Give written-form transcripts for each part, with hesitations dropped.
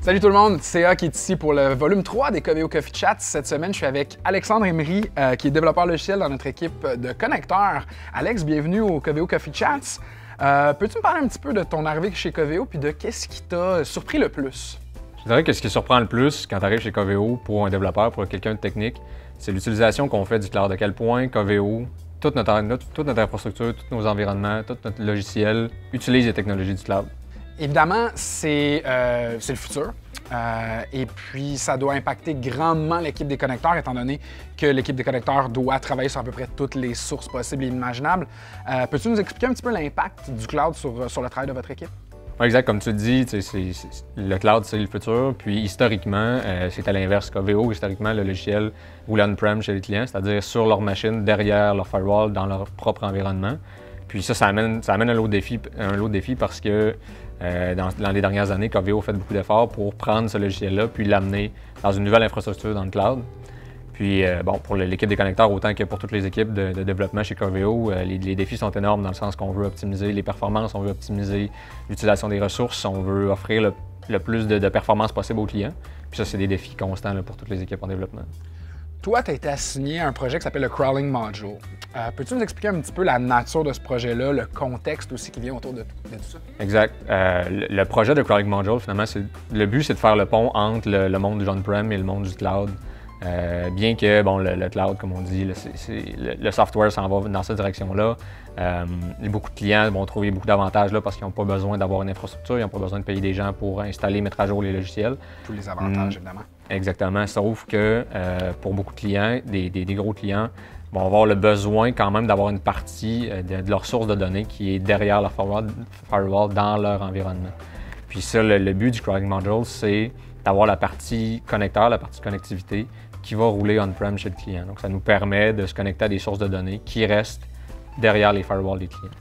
Salut tout le monde, c'est CA qui est ici pour le volume 3 des Coveo Coffee Chats. Cette semaine, je suis avec Alexandre Emery, qui est développeur logiciel dans notre équipe de connecteurs. Alex, bienvenue au Coveo Coffee Chats. Peux-tu me parler un petit peu de ton arrivée chez Coveo puis de qu'est-ce qui t'a surpris le plus? Je dirais que ce qui surprend le plus quand tu arrives chez Coveo pour un développeur, pour quelqu'un de technique, c'est l'utilisation qu'on fait du cloud. À quel point Coveo, toute notre infrastructure, tous nos environnements, tout notre logiciel utilise les technologies du cloud. Évidemment, c'est le futur. Et puis, ça doit impacter grandement l'équipe des connecteurs, étant donné que l'équipe des connecteurs doit travailler sur à peu près toutes les sources possibles et imaginables. Peux-tu nous expliquer un petit peu l'impact du cloud sur le travail de votre équipe? Oui, exact. Comme tu le dis, le cloud, c'est le futur. Puis, historiquement, c'est à l'inverse. Coveo, historiquement, le logiciel roule on-prem chez les clients, c'est-à-dire sur leur machine, derrière leur firewall, dans leur propre environnement. Puis ça amène un lot de défis parce que dans les dernières années, Coveo a fait beaucoup d'efforts pour prendre ce logiciel-là puis l'amener dans une nouvelle infrastructure dans le cloud. Puis pour l'équipe des connecteurs, autant que pour toutes les équipes de développement chez Coveo, les défis sont énormes dans le sens qu'on veut optimiser les performances, on veut optimiser l'utilisation des ressources, on veut offrir le plus de performances possible aux clients. Puis ça, c'est des défis constants là, pour toutes les équipes en développement. Toi, tu as été assigné à un projet qui s'appelle le Crawling Module. Peux-tu nous expliquer un petit peu la nature de ce projet-là, le contexte aussi qui vient autour de tout ça? Exact. Le projet de Crawling Module, finalement, le but, c'est de faire le pont entre le monde du on-prem et le monde du cloud. Bien que, le cloud, comme on dit, le software s'en va dans cette direction-là. Beaucoup de clients vont trouver beaucoup d'avantages là parce qu'ils n'ont pas besoin d'avoir une infrastructure, ils n'ont pas besoin de payer des gens pour installer, mettre à jour les logiciels. Tous les avantages, évidemment. Exactement, sauf que pour beaucoup de clients, des gros clients, vont avoir le besoin quand même d'avoir une partie de leur source de données qui est derrière leur firewall dans leur environnement. Puis ça, le but du Crawling Module, c'est d'avoir la partie connecteur, la partie connectivité qui va rouler on-prem chez le client. Donc ça nous permet de se connecter à des sources de données qui restent derrière les firewalls des clients.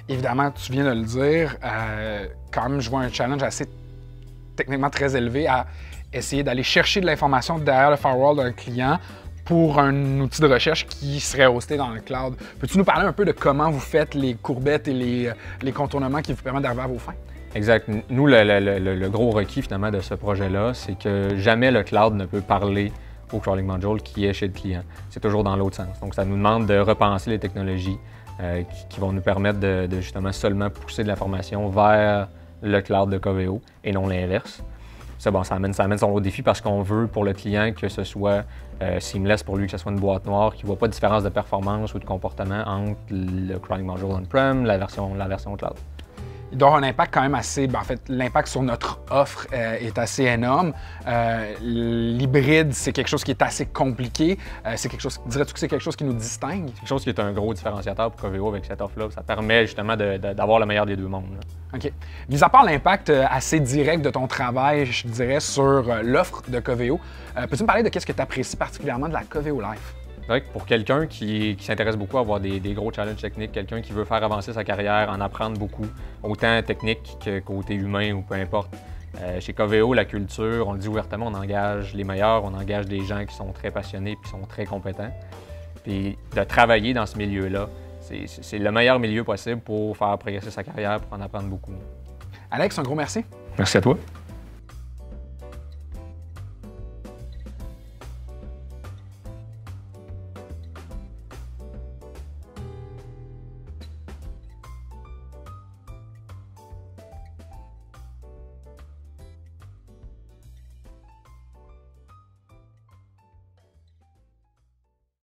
Évidemment, tu viens de le dire, quand même, je vois un challenge assez techniquement très élevé à essayer d'aller chercher de l'information derrière le firewall d'un client pour un outil de recherche qui serait hosté dans le cloud. Peux-tu nous parler un peu de comment vous faites les courbettes et les contournements qui vous permettent d'arriver à vos fins? Exact. Nous, le gros requis finalement de ce projet-là, c'est que jamais le cloud ne peut parler au Crawling Module qui est chez le client. C'est toujours dans l'autre sens. Donc ça nous demande de repenser les technologies qui vont nous permettre de justement seulement pousser de l'information vers le cloud de Coveo et non l'inverse. Ça amène son lot de défi parce qu'on veut pour le client que ce soit seamless pour lui, que ce soit une boîte noire, qu'il ne voit pas de différence de performance ou de comportement entre le Crawling Module on-prem, la version cloud. Il doit avoir un impact quand même assez... en fait, l'impact sur notre offre est assez énorme. L'hybride, c'est quelque chose qui est assez compliqué. Dirais-tu que c'est quelque chose qui nous distingue? Quelque chose qui est un gros différenciateur pour Coveo avec cette offre-là. Ça permet justement d'avoir le meilleur des deux mondes. Là. OK. Mis à part l'impact assez direct de ton travail, je dirais, sur l'offre de Coveo, peux-tu me parler de ce que tu apprécies particulièrement de la Coveo Life? C'est vrai que pour quelqu'un qui s'intéresse beaucoup à avoir des gros challenges techniques, quelqu'un qui veut faire avancer sa carrière, en apprendre beaucoup, autant technique que côté humain ou peu importe. Chez Coveo, la culture, on le dit ouvertement, on engage les meilleurs, on engage des gens qui sont très passionnés et qui sont très compétents. Puis de travailler dans ce milieu-là, c'est le meilleur milieu possible pour faire progresser sa carrière, pour en apprendre beaucoup. Alex, un gros merci. Merci à toi.